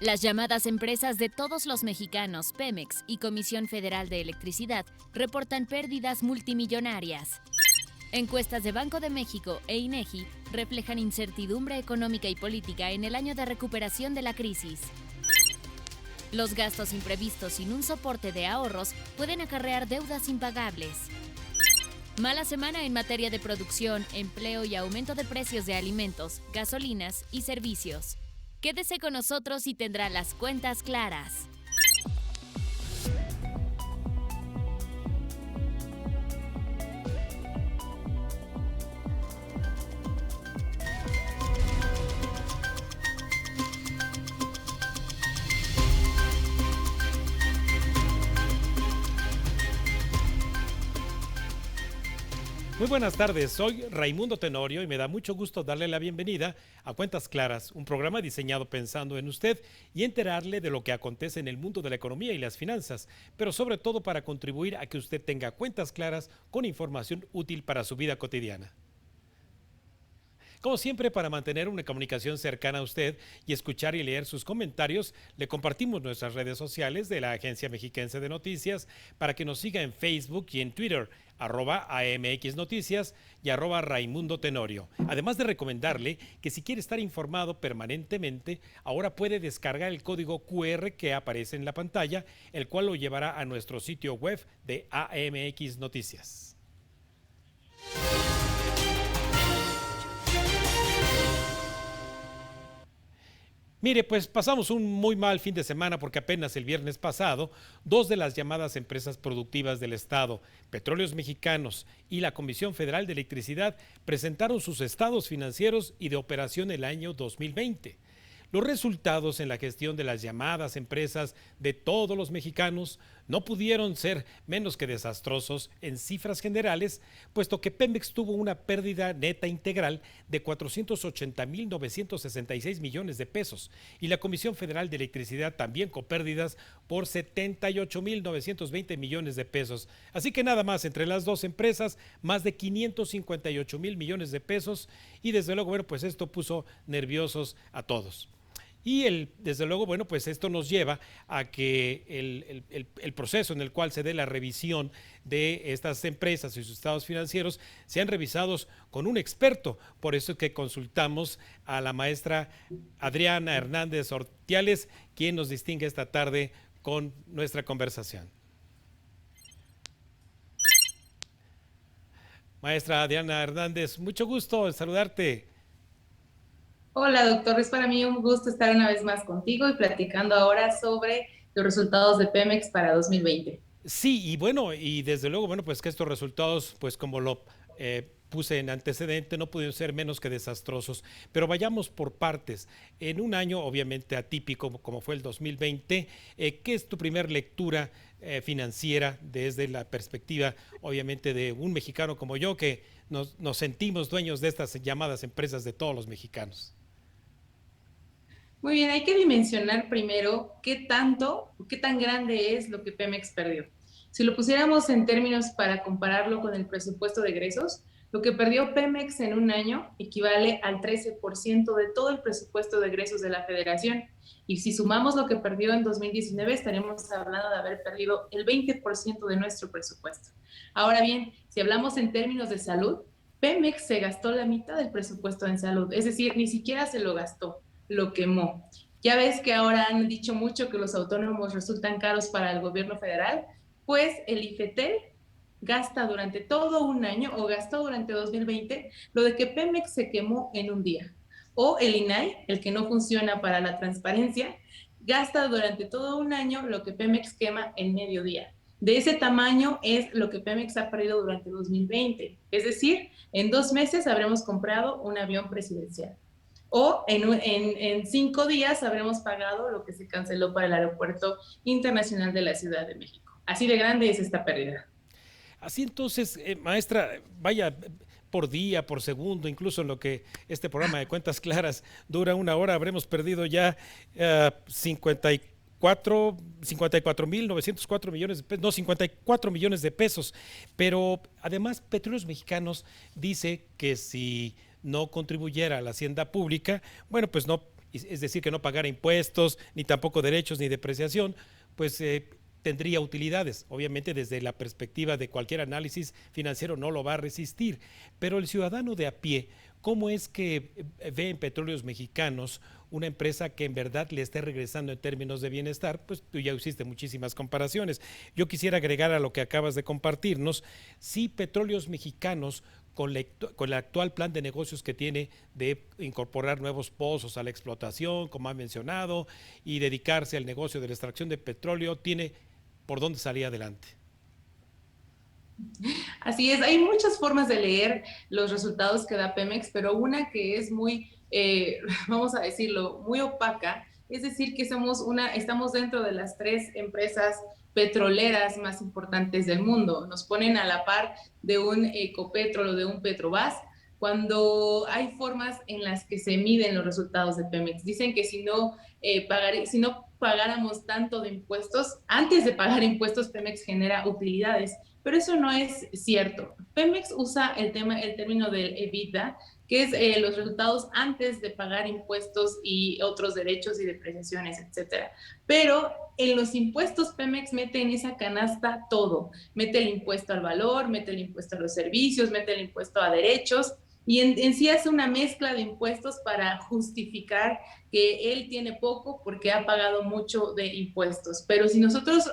Las llamadas empresas de todos los mexicanos, Pemex y Comisión Federal de Electricidad, reportan pérdidas multimillonarias. Encuestas de Banco de México e INEGI reflejan incertidumbre económica y política en el año de recuperación de la crisis. Los gastos imprevistos sin un soporte de ahorros pueden acarrear deudas impagables. Mala semana en materia de producción, empleo y aumento de precios de alimentos, gasolinas y servicios. Quédese con nosotros y tendrá las cuentas claras. Muy buenas tardes, soy Raimundo Tenorio y me da mucho gusto darle la bienvenida a Cuentas Claras, un programa diseñado pensando en usted y enterarle de lo que acontece en el mundo de la economía y las finanzas, pero sobre todo para contribuir a que usted tenga cuentas claras con información útil para su vida cotidiana. Como siempre, para mantener una comunicación cercana a usted y escuchar y leer sus comentarios, le compartimos nuestras redes sociales de la Agencia Mexiquense de Noticias para que nos siga en Facebook y en Twitter, @AMX Noticias y @Raimundo Tenorio. Además de recomendarle que si quiere estar informado permanentemente, ahora puede descargar el código QR que aparece en la pantalla, el cual lo llevará a nuestro sitio web de AMX Noticias. Mire, pues pasamos un muy mal fin de semana porque apenas el viernes pasado, dos de las llamadas empresas productivas del Estado, Petróleos Mexicanos y la Comisión Federal de Electricidad, presentaron sus estados financieros y de operación el año 2020. Los resultados en la gestión de las llamadas empresas de todos los mexicanos no pudieron ser menos que desastrosos en cifras generales, puesto que Pemex tuvo una pérdida neta integral de 480,966 millones de pesos y la Comisión Federal de Electricidad también con pérdidas por 78,920 millones de pesos. Así que nada más entre las dos empresas, más de 558,000 millones de pesos y desde luego, bueno, pues esto puso nerviosos a todos. Y desde luego, bueno, pues esto nos lleva a que el proceso en el cual se dé la revisión de estas empresas y sus estados financieros sean revisados con un experto. Por eso es que consultamos a la maestra Adriana Hernández Ortiales, quien nos distingue esta tarde con nuestra conversación. Maestra Adriana Hernández, mucho gusto en saludarte. Hola, doctor. Es para mí un gusto estar una vez más contigo y platicando ahora sobre los resultados de Pemex para 2020. Sí, y bueno, y desde luego, bueno, pues que estos resultados, pues como lo puse en antecedente, no pudieron ser menos que desastrosos. Pero vayamos por partes. En un año obviamente atípico como fue el 2020, ¿qué es tu primer lectura financiera desde la perspectiva, obviamente, de un mexicano como yo, que nos sentimos dueños de estas llamadas empresas de todos los mexicanos? Muy bien, hay que dimensionar primero qué tan grande es lo que Pemex perdió. Si lo pusiéramos en términos para compararlo con el presupuesto de egresos, lo que perdió Pemex en un año equivale al 13% de todo el presupuesto de egresos de la Federación. Y si sumamos lo que perdió en 2019, estaremos hablando de haber perdido el 20% de nuestro presupuesto. Ahora bien, si hablamos en términos de salud, Pemex se gastó la mitad del presupuesto en salud, es decir, ni siquiera se lo gastó, lo quemó. Ya ves que ahora han dicho mucho que los autónomos resultan caros para el gobierno federal, pues el IFETEL gasta durante todo un año o gastó durante 2020 lo de que Pemex se quemó en un día. O el INAI, el que no funciona para la transparencia, gasta durante todo un año lo que Pemex quema en medio día. De ese tamaño es lo que Pemex ha perdido durante 2020. Es decir, en 2 meses habremos comprado un avión presidencial. O en 5 días habremos pagado lo que se canceló para el Aeropuerto Internacional de la Ciudad de México. Así de grande es esta pérdida. Así entonces, maestra, vaya, por día, por segundo, incluso en lo que este programa de Cuentas Claras dura una hora, habremos perdido ya 54,904 millones de pesos, no, 54 millones de pesos. Pero además, Petróleos Mexicanos dice que si no contribuyera a la hacienda pública, bueno, pues no es decir, que no pagara impuestos, ni tampoco derechos ni depreciación, pues tendría utilidades. Obviamente desde la perspectiva de cualquier análisis financiero no lo va a resistir, pero el ciudadano de a pie, ¿cómo es que ve en Petróleos Mexicanos una empresa que en verdad le esté regresando en términos de bienestar? Pues tú ya hiciste muchísimas comparaciones. Yo quisiera agregar a lo que acabas de compartirnos, si Petróleos Mexicanos con el actual plan de negocios que tiene de incorporar nuevos pozos a la explotación, como ha mencionado, y dedicarse al negocio de la extracción de petróleo, tiene por dónde salir adelante. Así es, hay muchas formas de leer los resultados que da Pemex, pero una que es muy, vamos a decirlo, muy opaca, es decir, que estamos dentro de las 3 empresas petroleras más importantes del mundo. Nos ponen a la par de un Ecopetrol o de un Petrobras, cuando hay formas en las que se miden los resultados de Pemex. Dicen que si no pagáramos tanto de impuestos, antes de pagar impuestos, Pemex genera utilidades. Pero eso no es cierto. Pemex usa el término del EBITDA, que es los resultados antes de pagar impuestos y otros derechos y depreciaciones, etcétera. Pero en los impuestos Pemex mete en esa canasta todo. Mete el impuesto al valor, mete el impuesto a los servicios, mete el impuesto a derechos, y en sí hace una mezcla de impuestos para justificar que él tiene poco porque ha pagado mucho de impuestos. Pero si nosotros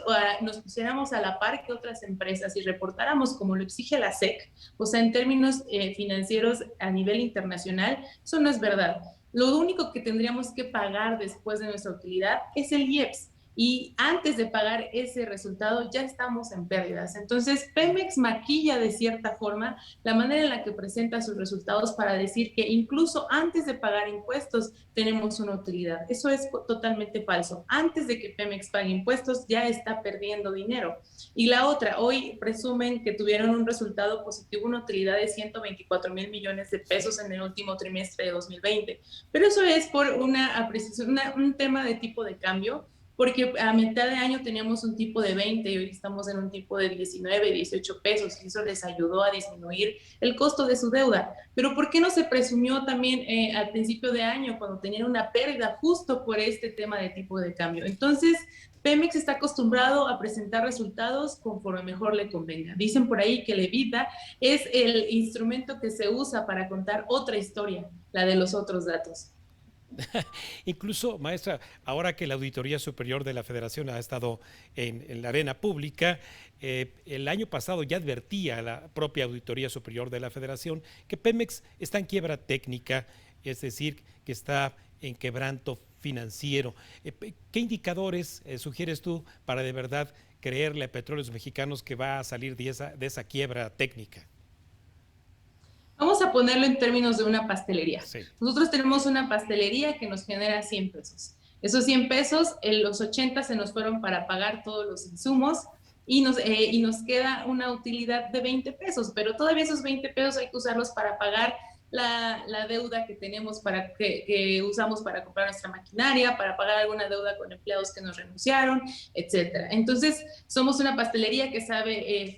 nos pusiéramos a la par que otras empresas y reportáramos como lo exige la SEC, o sea, en términos financieros a nivel internacional, eso no es verdad. Lo único que tendríamos que pagar después de nuestra utilidad es el IEPS. Y antes de pagar ese resultado ya estamos en pérdidas. Entonces, Pemex maquilla de cierta forma la manera en la que presenta sus resultados para decir que incluso antes de pagar impuestos tenemos una utilidad. Eso es totalmente falso. Antes de que Pemex pague impuestos ya está perdiendo dinero. Y la otra, hoy presumen que tuvieron un resultado positivo, una utilidad de 124 mil millones de pesos en el último trimestre de 2020. Pero eso es por un tema de tipo de cambio, porque a mitad de año teníamos un tipo de 20 y hoy estamos en un tipo de 19, 18 pesos, y eso les ayudó a disminuir el costo de su deuda. Pero ¿por qué no se presumió también al principio de año, cuando tenían una pérdida justo por este tema de tipo de cambio? Entonces, Pemex está acostumbrado a presentar resultados conforme mejor le convenga. Dicen por ahí que el EBITDA es el instrumento que se usa para contar otra historia, la de los otros datos. Incluso, maestra, ahora que la Auditoría Superior de la Federación ha estado en la arena pública, el año pasado ya advertía a la propia Auditoría Superior de la Federación que Pemex está en quiebra técnica, es decir, que está en quebranto financiero. ¿Qué indicadores sugieres tú para de verdad creerle a Petróleos Mexicanos que va a salir de esa quiebra técnica? Vamos a ponerlo en términos de una pastelería. Sí. Nosotros tenemos una pastelería que nos genera 100 pesos. Esos 100 pesos, en los 80 se nos fueron para pagar todos los insumos y nos queda una utilidad de 20 pesos, pero todavía esos 20 pesos hay que usarlos para pagar la deuda que tenemos, que usamos para comprar nuestra maquinaria, para pagar alguna deuda con empleados que nos renunciaron, etcétera. Entonces, somos una pastelería que sabe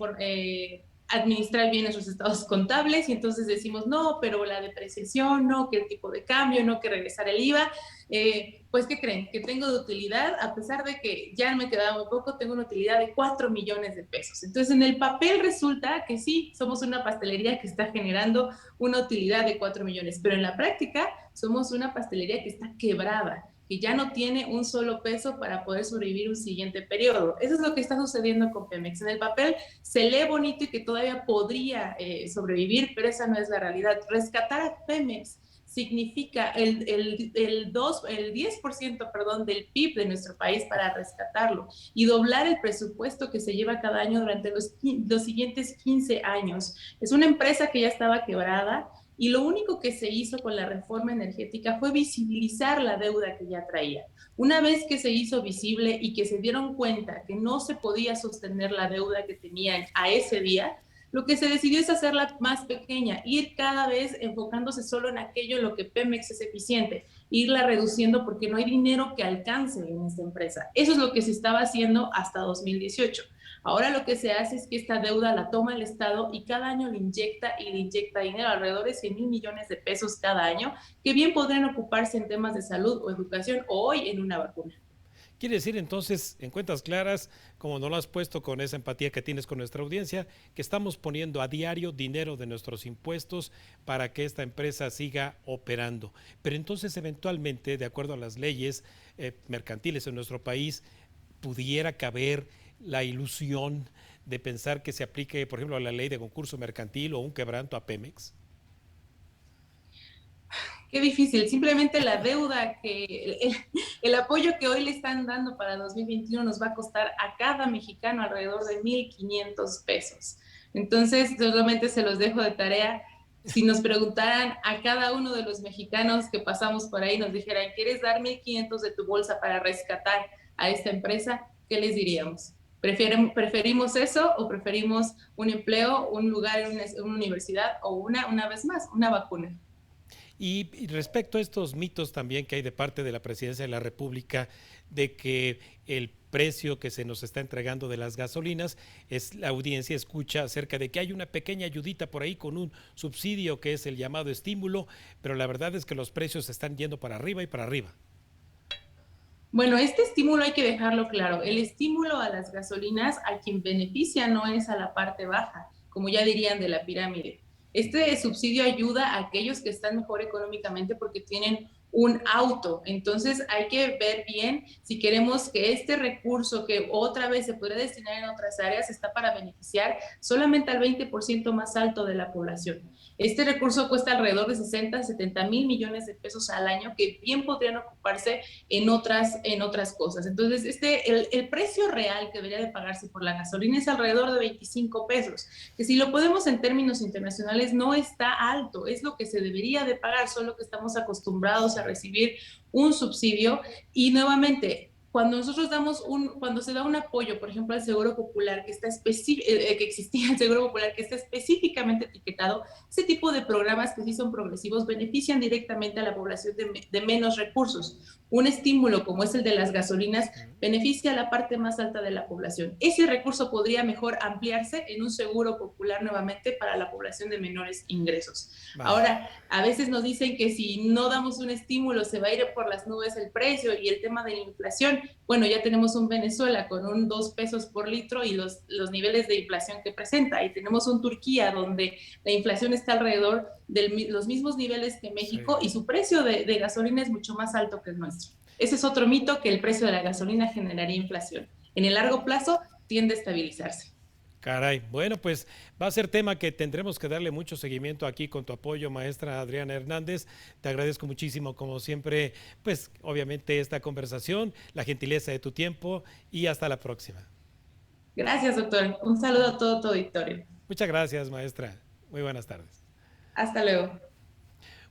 administrar bien nuestros estados contables, y entonces decimos, no, pero la depreciación, no, que el tipo de cambio, no, que regresar el IVA, pues, ¿qué creen? Que tengo de utilidad, a pesar de que ya me quedaba muy poco, tengo una utilidad de 4 millones de pesos. Entonces, en el papel resulta que sí, somos una pastelería que está generando una utilidad de 4 millones, pero en la práctica somos una pastelería que está quebrada, que ya no tiene un solo peso para poder sobrevivir un siguiente periodo. Eso es lo que está sucediendo con Pemex. En el papel se lee bonito y que todavía podría sobrevivir, pero esa no es la realidad. Rescatar a Pemex significa el 10%, perdón, del PIB de nuestro país para rescatarlo y doblar el presupuesto que se lleva cada año durante los siguientes 15 años. Es una empresa que ya estaba quebrada, y lo único que se hizo con la reforma energética fue visibilizar la deuda que ya traía. Una vez que se hizo visible y que se dieron cuenta que no se podía sostener la deuda que tenían a ese día, lo que se decidió es hacerla más pequeña, ir cada vez enfocándose solo en aquello en lo que Pemex es eficiente, irla reduciendo porque no hay dinero que alcance en esta empresa. Eso es lo que se estaba haciendo hasta 2018. Ahora lo que se hace es que esta deuda la toma el Estado y cada año le inyecta y le inyecta dinero, alrededor de 100 mil millones de pesos cada año, que bien podrían ocuparse en temas de salud o educación o hoy en una vacuna. Quiere decir entonces, en cuentas claras, como no lo has puesto con esa empatía que tienes con nuestra audiencia, que estamos poniendo a diario dinero de nuestros impuestos para que esta empresa siga operando. Pero entonces, eventualmente, de acuerdo a las leyes mercantiles en nuestro país, pudiera caber la ilusión de pensar que se aplique, por ejemplo, la ley de concurso mercantil o un quebranto a Pemex. Qué difícil, simplemente la deuda el apoyo que hoy le están dando para 2021 nos va a costar a cada mexicano alrededor de 1,500 pesos. Entonces, solamente se los dejo de tarea. Si nos preguntaran a cada uno de los mexicanos que pasamos por ahí, nos dijeran, ¿quieres dar 1,500 de tu bolsa para rescatar a esta empresa? ¿Qué les diríamos? ¿Preferimos eso o preferimos un empleo, un lugar en una universidad o una vez más, una vacuna? Y respecto a estos mitos también que hay de parte de la Presidencia de la República de que el precio que se nos está entregando de las gasolinas, la audiencia escucha acerca de que hay una pequeña ayudita por ahí con un subsidio que es el llamado estímulo, pero la verdad es que los precios están yendo para arriba y para arriba. Bueno, este estímulo hay que dejarlo claro. El estímulo a las gasolinas a quien beneficia no es a la parte baja, como ya dirían de la pirámide. Este subsidio ayuda a aquellos que están mejor económicamente porque tienen un auto. Entonces hay que ver bien si queremos que este recurso que otra vez se podría destinar en otras áreas está para beneficiar solamente al 20% más alto de la población. Este recurso cuesta alrededor de 60, 70 mil millones de pesos al año que bien podrían ocuparse en otras cosas. Entonces, el precio real que debería de pagarse por la gasolina es alrededor de 25 pesos, que si lo podemos en términos internacionales no está alto, es lo que se debería de pagar, solo que estamos acostumbrados a recibir un subsidio y nuevamente cuando se da un apoyo, por ejemplo, al Seguro Popular, que existía el Seguro Popular, que está específicamente etiquetado, ese tipo de programas que sí son progresivos benefician directamente a la población de menos recursos. Un estímulo como es el de las gasolinas beneficia a la parte más alta de la población. Ese recurso podría mejor ampliarse en un Seguro Popular nuevamente para la población de menores ingresos. Vale. Ahora, a veces nos dicen que si no damos un estímulo se va a ir por las nubes el precio y el tema de la inflación. Bueno, ya tenemos un Venezuela con un 2 pesos por litro y los niveles de inflación que presenta. Y tenemos un Turquía donde la inflación está alrededor de los mismos niveles que México, sí, y su precio de gasolina es mucho más alto que el nuestro. Ese es otro mito, que el precio de la gasolina generaría inflación. En el largo plazo tiende a estabilizarse. Caray, bueno, pues va a ser tema que tendremos que darle mucho seguimiento aquí con tu apoyo, maestra Adriana Hernández. Te agradezco muchísimo, como siempre, pues obviamente esta conversación, la gentileza de tu tiempo y hasta la próxima. Gracias, doctor. Un saludo a todo tu auditorio. Muchas gracias, maestra. Muy buenas tardes. Hasta luego.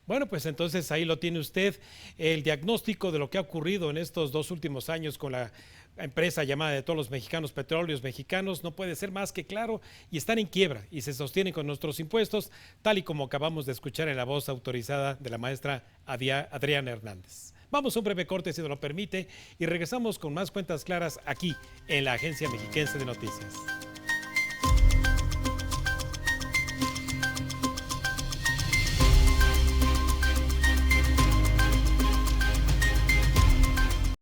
Bueno, pues entonces ahí lo tiene usted, el diagnóstico de lo que ha ocurrido en estos 2 últimos años con la empresa llamada de todos los mexicanos, Petróleos Mexicanos, no puede ser más que claro, y están en quiebra y se sostienen con nuestros impuestos, tal y como acabamos de escuchar en la voz autorizada de la maestra Adriana Hernández. Vamos a un breve corte, si nos lo permite, y regresamos con más cuentas claras aquí en la Agencia Mexiquense de Noticias.